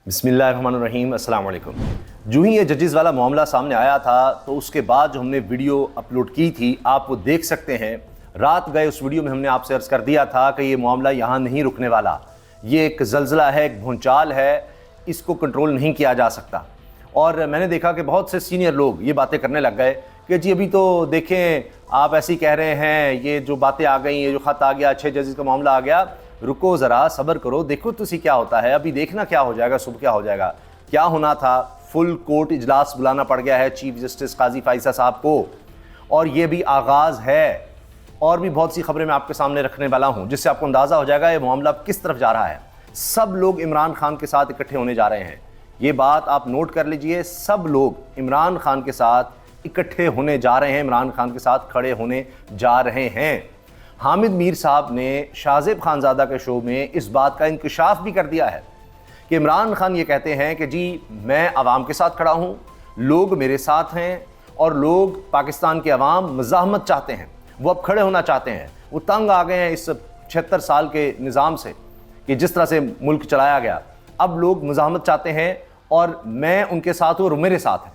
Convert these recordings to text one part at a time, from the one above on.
बिस्मिल्लाहिर्रहमानिर्रहीम, अस्सलाम वालेकुम। जो ही ये जजेस वाला मामला सामने आया था तो उसके बाद जो हमने वीडियो अपलोड की थी आप वो देख सकते हैं। रात गए उस वीडियो में हमने आपसे अर्ज़ कर दिया था कि ये मामला यहाँ नहीं रुकने वाला, ये एक ज़लज़ला है, एक भूचाल है, इसको कंट्रोल नहीं किया जा सकता। और मैंने देखा कि बहुत से सीनियर लोग ये बातें करने लग गए कि जी अभी तो देखें आप ऐसे ही कह रहे हैं, ये जो बातें आ गई, ये जो ख़त आ गया, 6 जजेस का मामला आ गया, रुको ज़रा सब्र करो, देखो तो सी क्या होता है, अभी देखना क्या हो जाएगा, सुबह क्या हो जाएगा। क्या होना था, फुल कोर्ट इजलास बुलाना पड़ गया है चीफ जस्टिस काजी फाइसा साहब को, और ये भी आगाज़ है। और भी बहुत सी खबरें मैं आपके सामने रखने वाला हूँ जिससे आपको अंदाज़ा हो जाएगा ये मामला किस तरफ जा रहा है। सब लोग इमरान खान के साथ इकट्ठे होने जा रहे हैं, ये बात आप नोट कर लीजिए। सब लोग इमरान खान के साथ इकट्ठे होने जा रहे हैं, इमरान खान के साथ खड़े होने जा रहे हैं। हामिद मीर साहब ने शाहजेब खानज़ादा के शो में इस बात का इंकशाफ भी कर दिया है कि इमरान खान ये कहते हैं कि जी मैं अवाम के साथ खड़ा हूँ, लोग मेरे साथ हैं और लोग पाकिस्तान के अवाम मज़ाहमत चाहते हैं, वो अब खड़े होना चाहते हैं। वो तंग आ गए हैं इस 76 साल के निज़ाम से कि जिस तरह से मुल्क चलाया गया, अब लोग मज़ाहमत चाहते हैं और मैं उनके साथ हूँ और मेरे साथ हैं।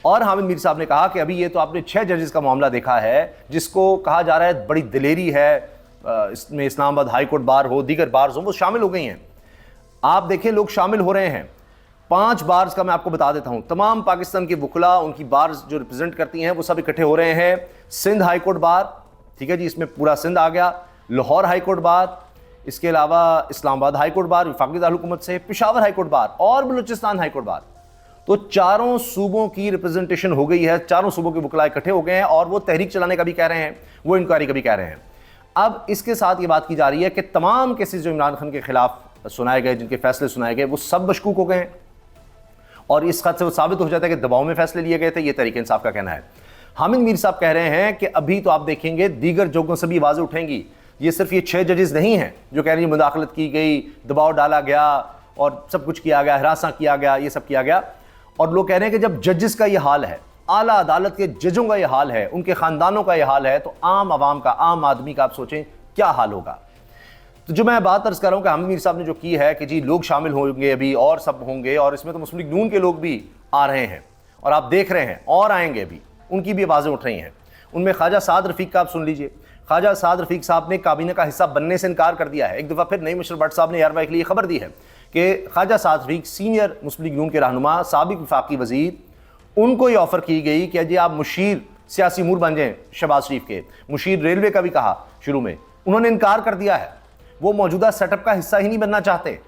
और हामिद मीर साहब ने कहा कि अभी ये तो आपने 6 जजेस का मामला देखा है जिसको कहा जा रहा है बड़ी दिलेरी है, इसमें इस्लामाबाद हाई कोर्ट बार हो, दीगर बार्स हो, वो शामिल हो गई हैं। आप देखें लोग शामिल हो रहे हैं। 5 बार्स का मैं आपको बता देता हूँ, तमाम पाकिस्तान के वकला, उनकी बार्स जो रिप्रेजेंट करती हैं वो सब इकट्ठे हो रहे हैं। सिंध हाई कोर्ट बार, ठीक है जी, इसमें पूरा सिंध आ गया, लाहौर हाई कोर्ट बार, इसके अलावा इस्लामाबाद हाई कोर्ट बार वफाकी दारुल-हुकूमत से, पेशावर हाई कोर्ट बार और बलूचिस्तान हाई कोर्ट बार। तो चारों सूबों की रिप्रेजेंटेशन हो गई है, चारों सूबों के वकला इकट्ठे हो गए हैं और वो तहरीक चलाने का भी कह रहे हैं, वो इंक्वायरी का भी कह रहे हैं। अब इसके साथ ये बात की जा रही है कि तमाम केसेस जो इमरान खान के खिलाफ सुनाए गए, जिनके फैसले सुनाए गए, वो सब मशकूक हो गए हैं और इस खत से वो साबित हो जाता है कि दबाव में फैसले लिए गए थे। ये तहरीक इंसाफ का कहना है। हामिद मीर साहब कह रहे हैं कि अभी तो आप देखेंगे दीगर जगहों से भी आवाज़ें उठेंगी, ये सिर्फ ये 6 जजेस नहीं हैं जो कह रही हैं मुदाखलत की गई, दबाव डाला गया और सब कुछ किया गया, हरासा किया गया, ये सब किया गया। और लोग कह रहे हैं कि जब जजेस का ये हाल है, आला अदालत के जजों का ये हाल है, उनके ख़ानदानों का ये हाल है, तो आम आवाम का, आम आदमी का आप सोचें क्या हाल होगा। तो जो मैं बात अर्ज़ कर रहा हूँ कि हामिद मीर साहब ने जो की है कि जी लोग शामिल होंगे अभी और सब होंगे, और इसमें तो मुस्लिम लीग नून के लोग भी आ रहे हैं और आप देख रहे हैं और आएंगे भी, उनकी भी आवाज़ें उठ रही हैं। उनमें ख्वाजा साद रफ़ीक का आप सुन लीजिए। ख्वाजा साद रफ़ीक साहब ने काबीना का हिस्सा बनने से इनकार कर दिया है। एक दफ़ा फिर नईम अशरफ भट्ट साहब ने यारवाई के लिए खबर दी है कि ख्वाजा साद रफ़ीक सीनियर मुस्लिम लीग नून के रहनुमा, साबिक वफाकी वज़ीर, उनको ये ऑफ़र की गई कि जी आप मुशीर सियासी अमूर बन जाएँ शहबाज शरीफ के, मुशीर रेलवे का भी कहा शुरू में, उन्होंने इनकार कर दिया है। वो मौजूदा सेटअप का हिस्सा ही नहीं बनना चाहते।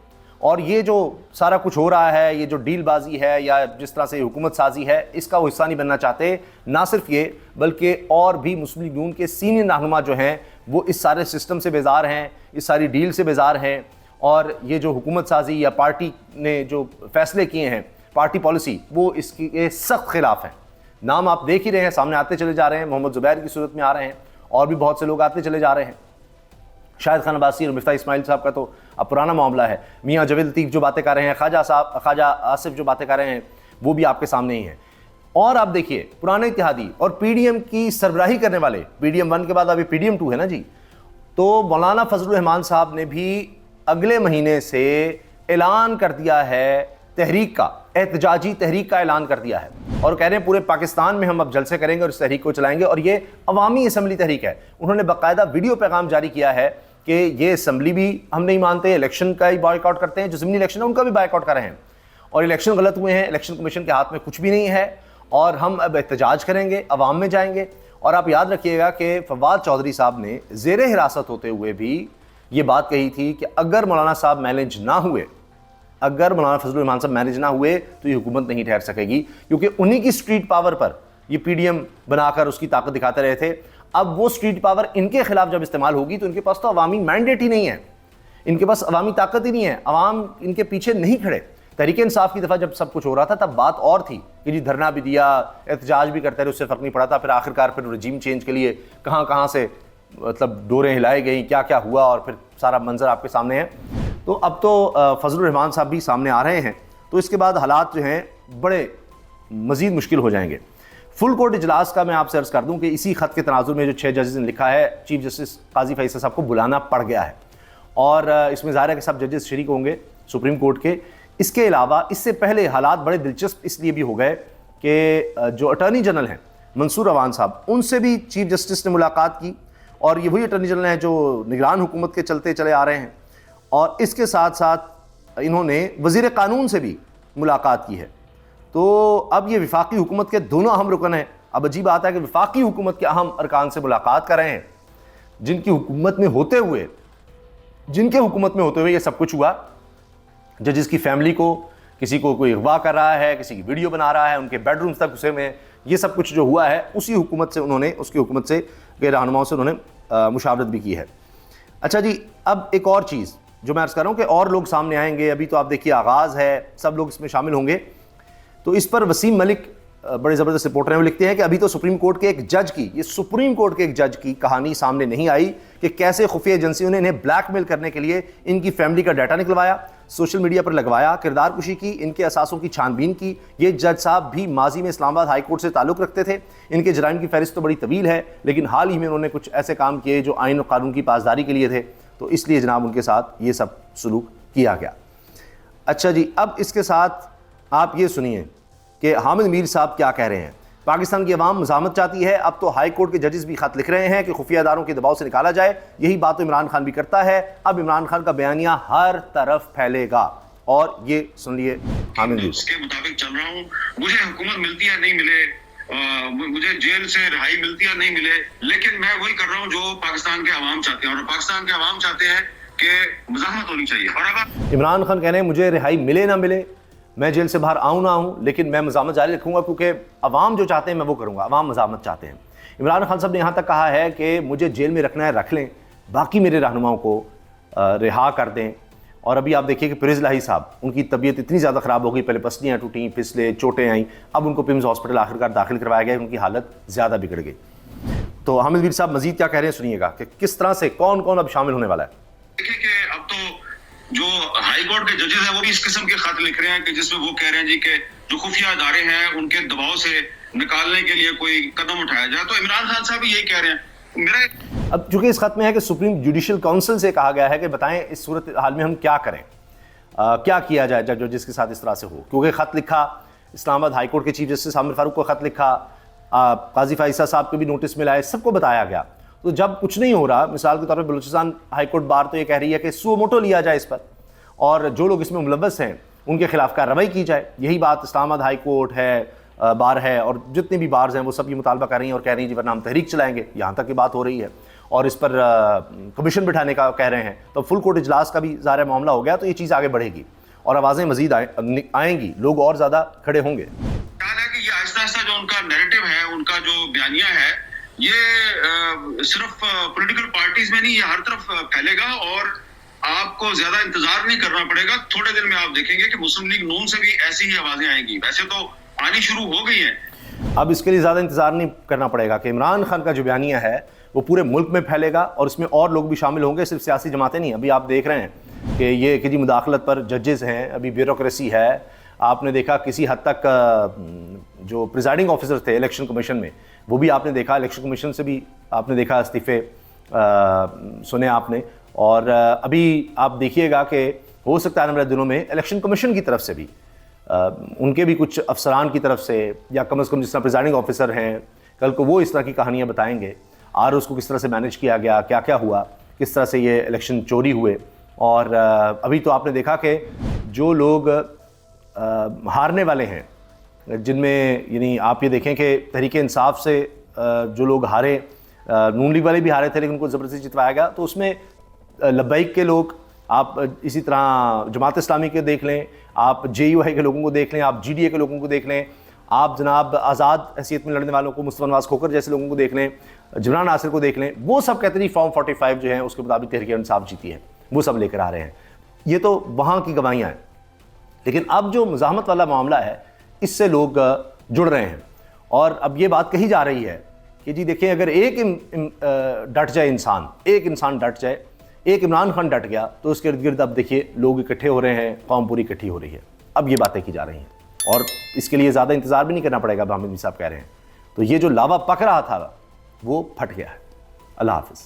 और ये जो सारा कुछ हो रहा है, ये जो डील बाजी है या जिस तरह से हुकूमत साजी है, इसका वो हिस्सा नहीं बनना चाहते। ना सिर्फ ये बल्कि और भी मुस्लिम लीग नून के सीनियर रहनुमा जो हैं वो इस सारे सिस्टम से बेजार हैं, इस सारी डील से बेजार हैं, और ये जो हुकूमत साजी या पार्टी ने जो फैसले किए हैं, पार्टी पॉलिसी, वो इसके सख्त खिलाफ हैं। नाम आप देख ही रहे हैं, सामने आते चले जा रहे हैं, मोहम्मद ज़ुबैर की सूरत में आ रहे हैं और भी बहुत से लोग आते चले जा रहे हैं। शाहिद खान अब्बासी और मिफ्ता इस्माइल साहब का तो अब पुराना मामला है। मियाँ जवेद लतीफ़ जो बातें कर रहे हैं, ख्वाजा आसिफ जो बातें कर रहे हैं, वो भी आपके सामने ही हैं। और आप देखिए पुराने इत्तेहादी और पीडीएम की सरबराही करने वाले, पीडीएम 1 के बाद अभी पीडीएम 2 है ना जी, तो मौलाना फजलुर रहमान साहब ने भी अगले महीने से ऐलान कर दिया है तहरीक का, एहतजाजी तहरीक का ऐलान कर दिया है, और कह रहे हैं पूरे पाकिस्तान में हम अब जलसे करेंगे और इस तहरीक को चलाएंगे, और ये अवामी असम्बली तहरीक है। उन्होंने बाकायदा वीडियो पैगाम जारी किया है कि ये असम्बली भी हम नहीं मानते, इलेक्शन का ही बॉयकॉट करते हैं, जो ज़मीनी इलेक्शन है उनका भी बॉयकॉट कर रहे हैं, और इलेक्शन गलत हुए हैं, इलेक्शन कमीशन के हाथ में कुछ भी नहीं है, और हम अब एहतजाज करेंगे, अवाम में जाएंगे। और आप याद रखिएगा कि फवाद चौधरी साहब ने ज़ेरे हिरासत होते हुए भी ये बात कही थी कि अगर मौलाना साहब मैनेज ना हुए, अगर मौलाना फजलुर रहमान साहब मैनेज ना हुए तो ये हुकूमत नहीं ठहर सकेगी, क्योंकि उन्हीं की स्ट्रीट पावर पर ये पीडीएम बनाकर उसकी ताकत दिखाते रहे थे। अब वो स्ट्रीट पावर इनके खिलाफ जब इस्तेमाल होगी तो इनके पास तो अवामी मैंडेट ही नहीं है, इनके पास अवामी ताकत ही नहीं है, अवाम इनके पीछे नहीं खड़े। तहरीक इंसाफ की दफ़ा जब सब कुछ हो रहा था तब बात और थी कि जी धरना भी दिया, एहतजाज भी करते रहे, उससे फ़र्क नहीं पड़ा था। फिर आखिरकार फिर रजीम चेंज के लिए कहाँ कहाँ से मतलब डोरें हिलाई गई, क्या क्या हुआ, और फिर सारा मंजर आपके सामने है। तो अब तो फजलुर रहमान साहब भी सामने आ रहे हैं, तो इसके बाद हालात जो हैं बड़े मज़ीद मुश्किल हो जाएंगे। फुल कोर्ट इजलास का मैं आपसे अर्ज़ कर दूं कि इसी खत के तनाजुर में जो 6 जजेस ने लिखा है, चीफ जस्टिस काजी फैसल साहब को बुलाना पड़ गया है, और इसमें ज़ाहिर है कि सब जजेस शरीक होंगे सुप्रीम कोर्ट के اس کے علاوہ اس سے پہلے حالات بڑے دلچسپ اس لیے بھی ہو گئے کہ جو اٹارنی جنرل ہیں منصور عوان صاحب، ان سے بھی چیف جسٹس نے ملاقات کی، اور یہ وہی اٹارنی جنرل ہیں جو نگران حکومت کے چلتے چلے آ رہے ہیں، اور اس کے ساتھ ساتھ انہوں نے وزیر قانون سے بھی ملاقات کی ہے۔ تو اب یہ وفاقی حکومت کے دونوں اہم رکن ہیں۔ اب عجیب بات ہے کہ وفاقی حکومت کے اہم ارکان سے ملاقات کر رہے ہیں، جن کی حکومت میں ہوتے ہوئے یہ سب کچھ ہوا۔ ججز کی فیملی کو کسی کو کوئی اغوا کر رہا ہے، کسی کی ویڈیو بنا رہا ہے، ان کے بیڈ رومز تک گھسے ہوئے ہیں، یہ سب کچھ جو ہوا ہے اس کی حکومت سے کے رہنماؤں سے انہوں نے مشاورت بھی کی ہے۔ اچھا جی، اب ایک اور چیز جو میں عرض کر رہا ہوں کہ اور لوگ سامنے آئیں گے، ابھی تو آپ دیکھیے آغاز ہے، سب لوگ اس میں شامل ہوں گے۔ تو اس پر وسیم ملک بڑے زبردست رپورٹر ہیں، وہ لکھتے ہیں کہ ابھی تو سپریم کورٹ کے ایک جج کی کہانی سامنے نہیں آئی کہ کیسے خفیہ ایجنسیوں نے انہیں بلیک میل کرنے کے لیے ان کی فیملی کا ڈیٹا نکلوایا، سوشل میڈیا پر لگوایا، کردار کشی کی، ان کے اثاثوں کی چھان بین کی۔ یہ جج صاحب بھی ماضی میں اسلام آباد ہائی کورٹ سے تعلق رکھتے تھے، ان کے جرائم کی فہرست تو بڑی طویل ہے، لیکن حال ہی میں انہوں نے کچھ ایسے کام کیے جو آئین و قانون کی پاسداری کے لیے تھے، تو اس لیے جناب ان کے ساتھ یہ سب سلوک کیا گیا۔ اچھا جی، اب اس کے ساتھ آپ یہ سنیے کہ حامد میر صاحب کیا کہہ رہے ہیں۔ پاکستان کی عوام مزاحمت چاہتی ہے، اب تو ہائی کورٹ کے ججز بھی خط لکھ رہے ہیں کہ خفیہ اداروں کے دباؤ سے نکالا جائے، یہی بات تو عمران خان بھی کرتا ہے، اب عمران خان کا بیانیہ ہر طرف پھیلے گا۔ اور یہ سن لیے حامد میر۔ اس کے مطابق چل رہا ہوں، مجھے حکومت ملتی ہے نہیں ملے، مجھے جیل سے رہائی ملتی ہے نہیں ملے، لیکن میں وہی کر رہا ہوں جو پاکستان کے عوام چاہتے ہیں، اور پاکستان کے عوام چاہتے ہیں کہ مزاحمت ہونی چاہیے۔ اور اب عمران خان کہہ رہے ہیں مجھے رہائی ملے نہ ملے، میں جیل سے باہر آؤں نہ آؤں، لیکن میں مزاحمت جاری رکھوں گا، کیونکہ عوام جو چاہتے ہیں میں وہ کروں گا، عوام مزاحمت چاہتے ہیں۔ عمران خان صاحب نے یہاں تک کہا ہے کہ مجھے جیل میں رکھنا ہے رکھ لیں، باقی میرے رہنماؤں کو رہا کر دیں۔ اور ابھی آپ دیکھیے کہ پریز لاہی صاحب، ان کی طبیعت اتنی زیادہ خراب ہو گئی، پہلے پسلیاں ٹوٹیں، پھسلے، چوٹیں آئیں، اب ان کو پمز ہاسپٹل آخرکار داخل کروایا گیا، ان کی حالت زیادہ بگڑ گئی۔ تو حامد میر صاحب مزید کیا کہہ رہے ہیں سنیے گا کہ کس طرح سے کون کون اب شامل ہونے والا ہے۔ دیکھیں کہ اب تو جو ہائی کورٹ کے ججز ہیں وہ بھی اس قسم کے خط لکھ رہے ہیں کہ جس میں وہ کہہ رہے ہیں جی کہ جو خفیہ ادارے ہیں ان کے دباؤ سے نکالنے کے لیے کوئی قدم اٹھایا جائے۔ تو عمران خان صاحب بھی یہی کہہ رہے ہیں۔ اب چونکہ اس خط میں ہے کہ سپریم جوڈیشل کونسل سے کہا گیا ہے کہ بتائیں اس صورت حال میں ہم کیا کریں، کیا کیا جائے جج جس کے ساتھ اس طرح سے ہو، کیونکہ خط لکھا اسلام آباد ہائی کورٹ کے چیف جسٹس عامر فاروق کو خط لکھا، قاضی فائزہ صاحب کو بھی نوٹس ملا ہے، سب کو بتایا گیا۔ تو جب کچھ نہیں ہو رہا، مثال کے طور پر بلوچستان ہائی کورٹ بار تو یہ کہہ رہی ہے کہ سو موٹو لیا جائے اس پر، اور جو لوگ اس میں ملوث ہیں ان کے خلاف کارروائی کی جائے۔ یہی بات اسلام آباد ہائی کورٹ ہے، بار ہے، اور جتنے بھی بارز ہیں وہ سب یہ مطالبہ کر رہی ہیں اور کہہ رہی ہیں جی ورنہ ہم تحریک چلائیں گے، یہاں تک کی بات ہو رہی ہے، اور اس پر کمیشن بٹھانے کا کہہ رہے ہیں۔ تو فل کورٹ اجلاس کا بھی ظاہر معاملہ ہو گیا، تو یہ چیز آگے بڑھے گی اور آوازیں مزید آئیں گی، لوگ اور زیادہ کھڑے ہوں گے۔ خیال ہے کہ یہ آہستہ آہستہ جو ان کا نیریٹو ہے، ان کا جو بیانیہ ہے، یہ صرف پولیٹیکل پارٹیز میں نہیں، یہ ہر طرف پھیلے گا، اور آپ کو زیادہ انتظار نہیں کرنا پڑے گا۔ تھوڑے دن میں آپ دیکھیں گے کہ مسلم لیگ نون سے بھی ایسی ہی آوازیں آئیں گی، ویسے تو آنی شروع ہو گئی ہیں۔ اب اس کے لیے زیادہ انتظار نہیں کرنا پڑے گا کہ عمران خان کا جو بیانیہ ہے وہ پورے ملک میں پھیلے گا، اور اس میں اور لوگ بھی شامل ہوں گے، صرف سیاسی جماعتیں نہیں۔ ابھی آپ دیکھ رہے ہیں کہ یہ کہ جی مداخلت پر ججز ہیں، ابھی بیوروکریسی ہے۔ آپ نے دیکھا کسی حد تک جو پریزائڈنگ آفیسر تھے الیکشن کمیشن میں، وہ بھی آپ نے دیکھا الیکشن کمیشن سے بھی آپ نے دیکھا استعفے سنے آپ نے، اور ابھی آپ دیکھیے گا کہ ہو سکتا ہے آنے والے دنوں میں الیکشن کمیشن کی طرف سے بھی ان کے بھی کچھ افسران کی طرف سے، یا کم از کم جس طرح پریزائڈنگ آفیسر ہیں، کل کو وہ اس طرح کی کہانیاں بتائیں گے، اور اس کو کس طرح سے مینیج کیا گیا، کیا کیا ہوا، کس طرح سے یہ الیکشن چوری ہوئے۔ اور ابھی تو آپ نے دیکھا کہ جو لوگ ہارنے والے ہیں، جن میں یعنی آپ یہ دیکھیں کہ تحریک انصاف سے جو لوگ ہارے، نون لیگ والے بھی ہارے تھے لیکن ان کو زبردستی جتوایا گیا، تو اس میں لبیک کے لوگ، آپ اسی طرح جماعت اسلامی کے دیکھ لیں، آپ جے یو آئی کے لوگوں کو دیکھ لیں، آپ جی ڈی اے کے لوگوں کو دیکھ لیں، آپ جناب آزاد حیثیت میں لڑنے والوں کو، مصطفیٰ نواز کھوکھر جیسے لوگوں کو دیکھ لیں، جمران ناصر کو دیکھ لیں، وہ سب کہتے ہیں فارم 45 جو ہیں اس کے مطابق تحریک انصاف جیتی ہے، وہ سب لے کر آ رہے ہیں۔ یہ تو وہاں کی گواہیاں ہیں، لیکن اب جو مزاحمت والا معاملہ ہے اس سے لوگ جڑ رہے ہیں، اور اب یہ بات کہی جا رہی ہے کہ جی دیکھیں اگر ایک ڈٹ جائے انسان، ایک انسان ڈٹ جائے، ایک عمران خان ڈٹ گیا، تو اس کے ارد گرد اب دیکھیے لوگ اکٹھے ہو رہے ہیں، قوم پوری اکٹھی ہو رہی ہے۔ اب یہ باتیں کی جا رہی ہیں، اور اس کے لیے زیادہ انتظار بھی نہیں کرنا پڑے گا، حامد میر صاحب کہہ رہے ہیں۔ تو یہ جو لاوا پک رہا تھا وہ پھٹ گیا ہے۔ اللہ حافظ۔